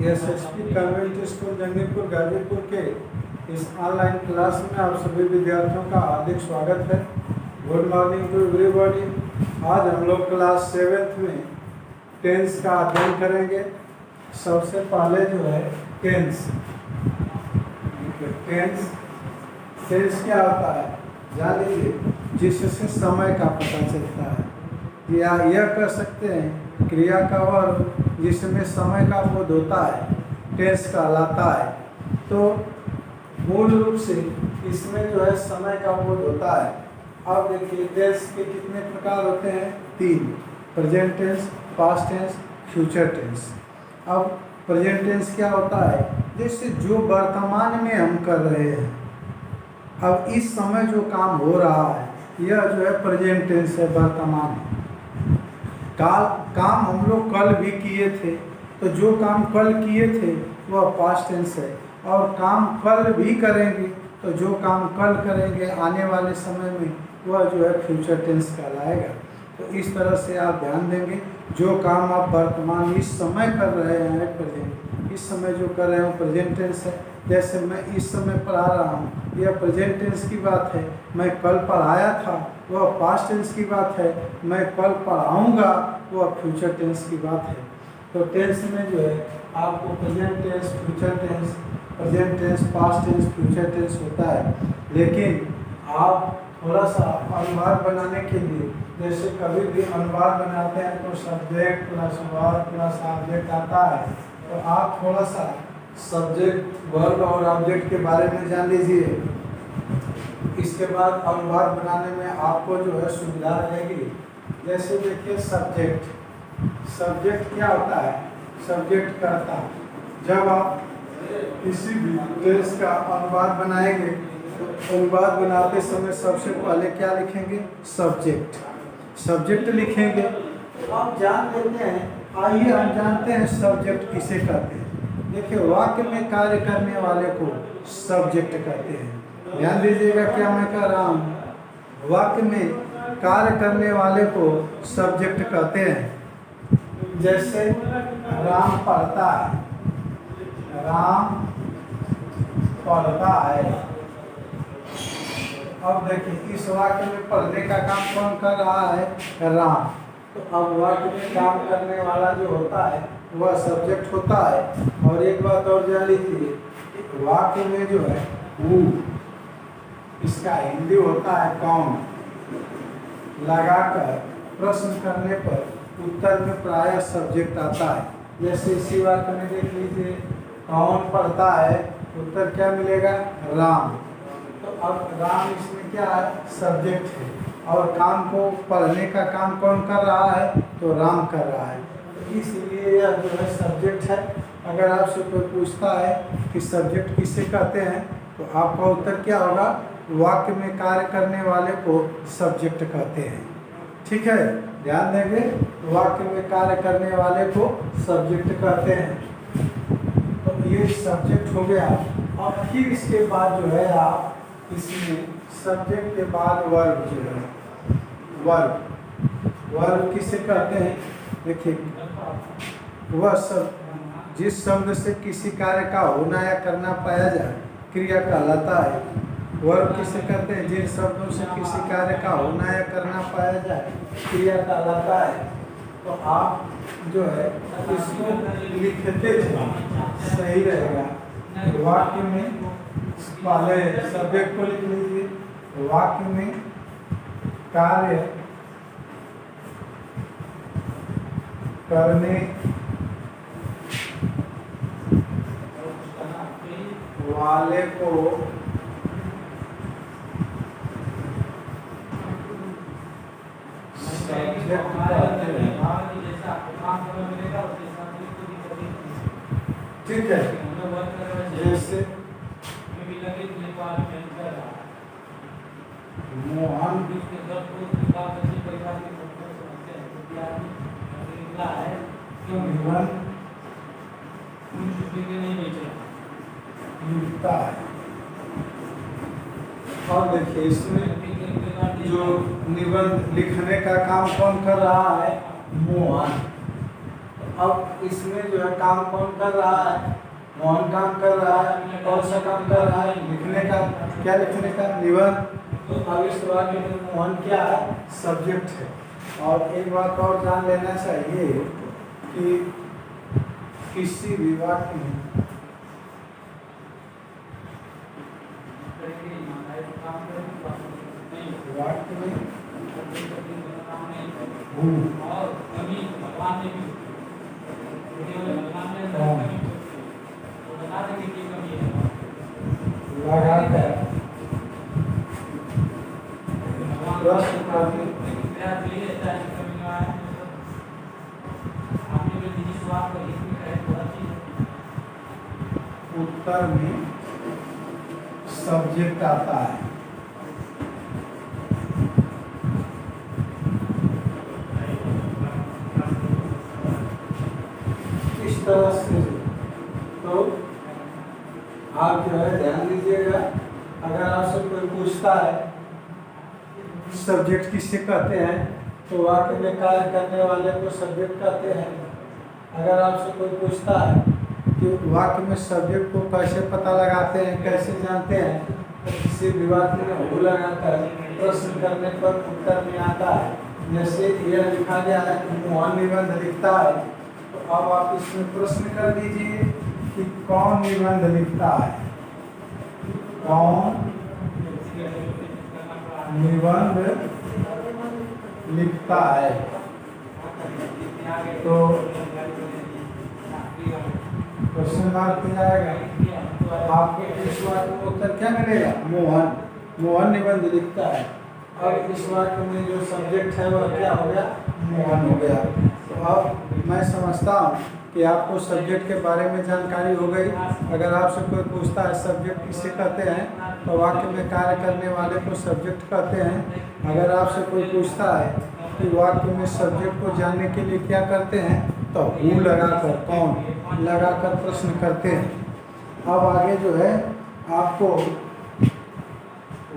SSP convent school Jangipur Ghazipur के इस online class में आप सभी विद्यार्थियों का हार्दिक स्वागत है। Good morning to everybody. आज हम लोग क्लास 7th में टेंस का अध्ययन करेंगे। सबसे पहले जो है टेंस टेंस क्या होता है जान लीजिए, जिससे समय का पता चलता है, या यह कह सकते हैं क्रिया का वर्ग जिसमें समय का बोध होता है टेंस कहलाता है। तो मूल रूप से इसमें जो है समय का बोध होता है। अब देखिए टेंस के कितने प्रकार होते हैं? 3। Present tense, past tense, future tense. अब प्रेजेंट टेंस क्या होता है? जैसे जो वर्तमान में हम कर रहे हैं, अब इस समय जो काम हो रहा है यह जो है प्रेजेंट टेंस है, वर्तमान है। काम हम लोग कल भी किए थे, तो जो काम कल किए थे वह पास्ट टेंस है, और काम कल भी करेंगे तो जो काम कल करेंगे आने वाले समय में वह जो है फ्यूचर टेंस कहलाएगा। तो इस तरह से आप ध्यान देंगे, जो काम आप वर्तमान इस समय कर रहे हैं प्रेजेंट, इस समय जो कर रहे हो प्रेजेंट टेंस है। जैसे मैं इस समय पढ़ा रहा हूँ, यह प्रेजेंट टेंस की बात है। मैं कल पढ़ाया था वह पास्ट टेंस की बात है। मैं कल पढ़ाऊँगा वह फ्यूचर टेंस की बात है। तो टेंस में जो है आपको present tense, future tense, present tense, past tense, future tense होता है। लेकिन आप थोड़ा सा अनुवाद बनाने के लिए, जैसे कभी भी अनुवाद बनाते हैं तो subject plus verb plus object आता है, तो आप थोड़ा सा सब्जेक्ट, वर्ब और ऑब्जेक्ट के बारे में जान लीजिए। इसके बाद अनुवाद बनाने में आपको जो है सुविधा रहेगी। जैसे देखिए सब्जेक्ट क्या होता है? सब्जेक्ट कहता है, जब आप किसी भी टेंस का अनुवाद बनाएंगे तो अनुवाद बनाते समय सबसे पहले क्या लिखेंगे? सब्जेक्ट लिखेंगे। तो आप जान लेते हैं, आइए हम जानते हैं सब्जेक्ट किसे कहते हैं। देखिए वाक्य में कार्य करने वाले को सब्जेक्ट कहते हैं। ध्यान दीजिएगा क्या मैं कह रहा हूँ, वाक्य में कार्य करने वाले को सब्जेक्ट कहते हैं। जैसे राम पढ़ता है, राम पढ़ता है। अब देखिए इस वाक्य में पढ़ने का काम कौन कर रहा है? राम। तो अब वाक्य में काम करने वाला जो होता है वह सब्जेक्ट होता है। और एक बात और जान लीजिए, वाक्य में जो है हु, इसका हिंदी होता है कौन। लगाकर प्रश्न करने पर उत्तर में प्रायः सब्जेक्ट आता है। जैसे इसी वाक्य में देख लीजिए, कौन पढ़ता है, उत्तर क्या मिलेगा? राम। तो अब राम इसमें क्या है? सब्जेक्ट है। और काम को पढ़ने का काम कौन कर रहा है? तो राम कर रहा है। तो इसलिए यह जो है सब्जेक्ट है। अगर आपसे कोई पूछता है कि सब्जेक्ट किसे कहते हैं, तो आपका उत्तर क्या होगा? वाक्य में कार्य करने वाले को सब्जेक्ट कहते हैं। ठीक है, ध्यान देंगे, वाक्य में कार्य करने वाले को सब्जेक्ट कहते हैं। तो ये सब्जेक्ट हो गया। और फिर इसके बाद जो है आप इसमें सब्जेक्ट के बाद वर्ब जो है, वर्ब किसे कहते हैं? देखिए वह सब जिस शब्द से किसी कार्य का होना या करना पाया जाए क्रिया कहलाता है। वर्ब किसे कहते हैं? जिन शब्दों से किसी कार्य का होना या करना पाया जाए क्रिया कहलाता है। तो आप जो है इसको लिखते थे, सही रहेगा। वाक्य में पहले सब्जेक्ट को लिख लीजिए। वाक्य में कार्य करने वाले को सब्जेक्ट कहते हैं। ठीक है, जैसे मोहन लिखता है। और देखिए इसमें जो निबंध लिखने का काम कौन कर रहा है? मोहन। अब इसमें जो है काम कौन कर रहा है? मोहन काम कर रहा है। कौन सा काम कर रहा है? लिखने का। क्या लिखने का? निबंध। तो अब इस वाक्य में मोहन क्या है? सब्जेक्ट है। और एक बात और जान लेना चाहिए कि किसी भी वाक्य में उत्तर में सब्जेक्ट आता है। इस तरह से तो आप जो है ध्यान दीजिएगा, अगर आपसे कोई पूछता है सब्जेक्ट किसे कहते हैं, तो वाक्य में कार्य करने वाले को सब्जेक्ट कहते हैं। अगर आपसे कोई पूछता है कि वाक्य में सब्जेक्ट को कैसे पता लगाते हैं, कैसे जानते हैं, तो किसी भी वाक्य में हो लगाकर प्रश्न करने पर उत्तर में आता है। जैसे यह लिखा गया है मोहन निबंध लिखता है, तो अब आप इसमें प्रश्न कर दीजिए कि कौन निबंध लिखता है? कौन निबंध लिखता है? तो क्वेश्चन मार्क हो जाएगा। आपको इस वाक्य में उत्तर क्या मिलेगा? मोहन। मोहन निबंध लिखता है। अब इस वाक्य में जो सब्जेक्ट है वह क्या हो गया? मोहन हो गया। तो अब मैं समझता हूँ कि आपको सब्जेक्ट के बारे में जानकारी हो गई। अगर आपसे कोई पूछता है सब्जेक्ट किसे कहते हैं, तो वाक्य में कार्य करने वाले को सब्जेक्ट कहते हैं। अगर आपसे कोई पूछता है कि वाक्य में सब्जेक्ट को जानने के लिए क्या करते हैं, तो हु लगाकर, कौन लगाकर प्रश्न करते हैं। अब आगे जो है आपको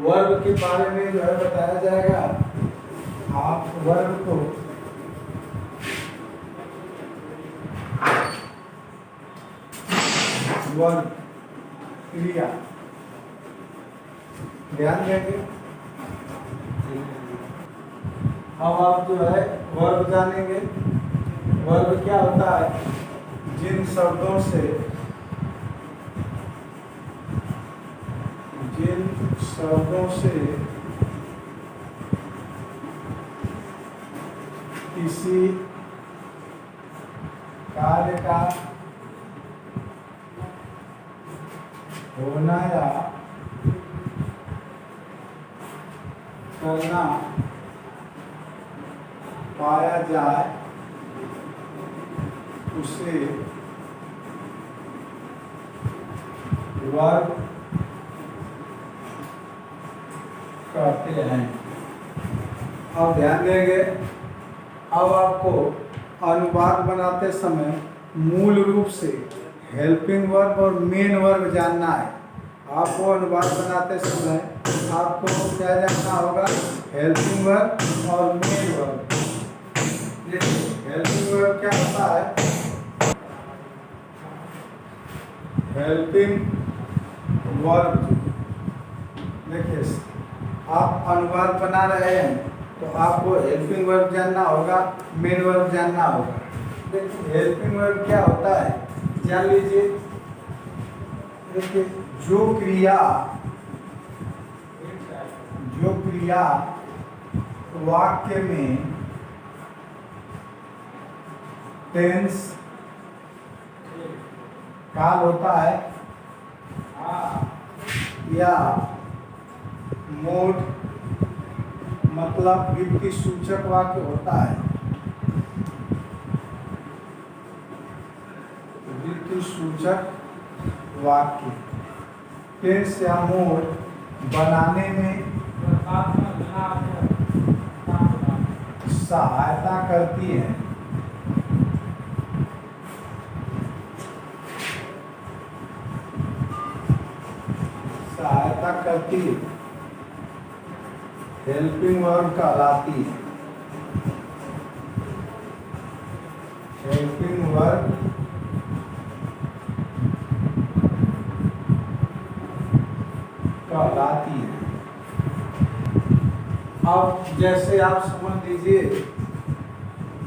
वर्ब के बारे में जो है बताया जाएगा। आप वर्ब को वर्ब क्रिया ध्यान देंगे। अब आप जो है वर्ब जानेंगे। वर्ब क्या होता है? जिन शब्दों से किसी कार्य का होना या करना पाया जाए उसे वर्ब कहते हैं। अब ध्यान देंगे, अब आपको अनुवाद बनाते समय मूल रूप से हेल्पिंग वर्ब और मेन वर्ब जानना है। आपको अनुवाद बनाते समय आपको क्या जानना होगा? हेल्पिंग वर्ब और मेन वर्ब। हेल्पिंग वर्ब क्या होता है? हेल्पिंग वर्ब, देखिए आप अनुवाद बना रहे हैं तो आपको हेल्पिंग वर्ब जानना होगा, मेन वर्ब जानना होगा। देखिए हेल्पिंग वर्ब क्या होता है जान लीजिए। देखिए जो क्रिया वाक्य में टेंस काल होता है या मोड मतलब व्यक्ति सूचक वाक्य होता है। व्यक्ति सूचक वाक्य टेंस या मोड बनाने में सहायता करती है। हेल्पिंग वर्ब कहलाती है। हेल्पिंग वर्क कहलाती है। अब जैसे आप समझ लीजिए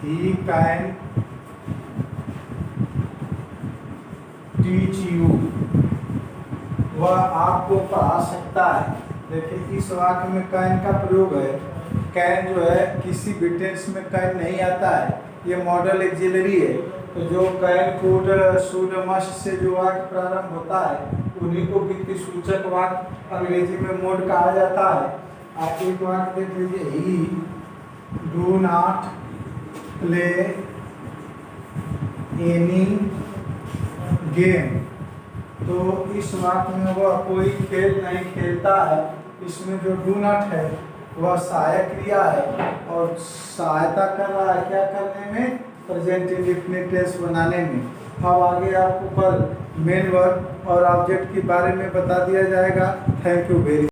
ही कैन टीच यू, वह आपको पढ़ा सकता है। देखिए इस वाक्य में कैन का प्रयोग है। कैन जो है किसी भी टेंस में कैन नहीं आता है, ये मॉडल एक्सिलरी है। तो जो can could should must say जो वाक्य प्रारंभ होता है उन्हीं को वित्तीय सूचक वाक्य अंग्रेजी में मोड कहा जाता है। आप एक वाक्य देख लीजिए, ही do not play any game. तो इस वाक्य में वह कोई खेल नहीं खेलता है। इसमें जो डू नॉट है वह सहायक क्रिया है और सहायता कर रहा है क्या करने में, प्रेजेंट इंडेफिनिट टेंस बनाने में। अब आगे आपको कल मेन वर्ब और ऑब्जेक्ट के बारे में बता दिया जाएगा। Thank you very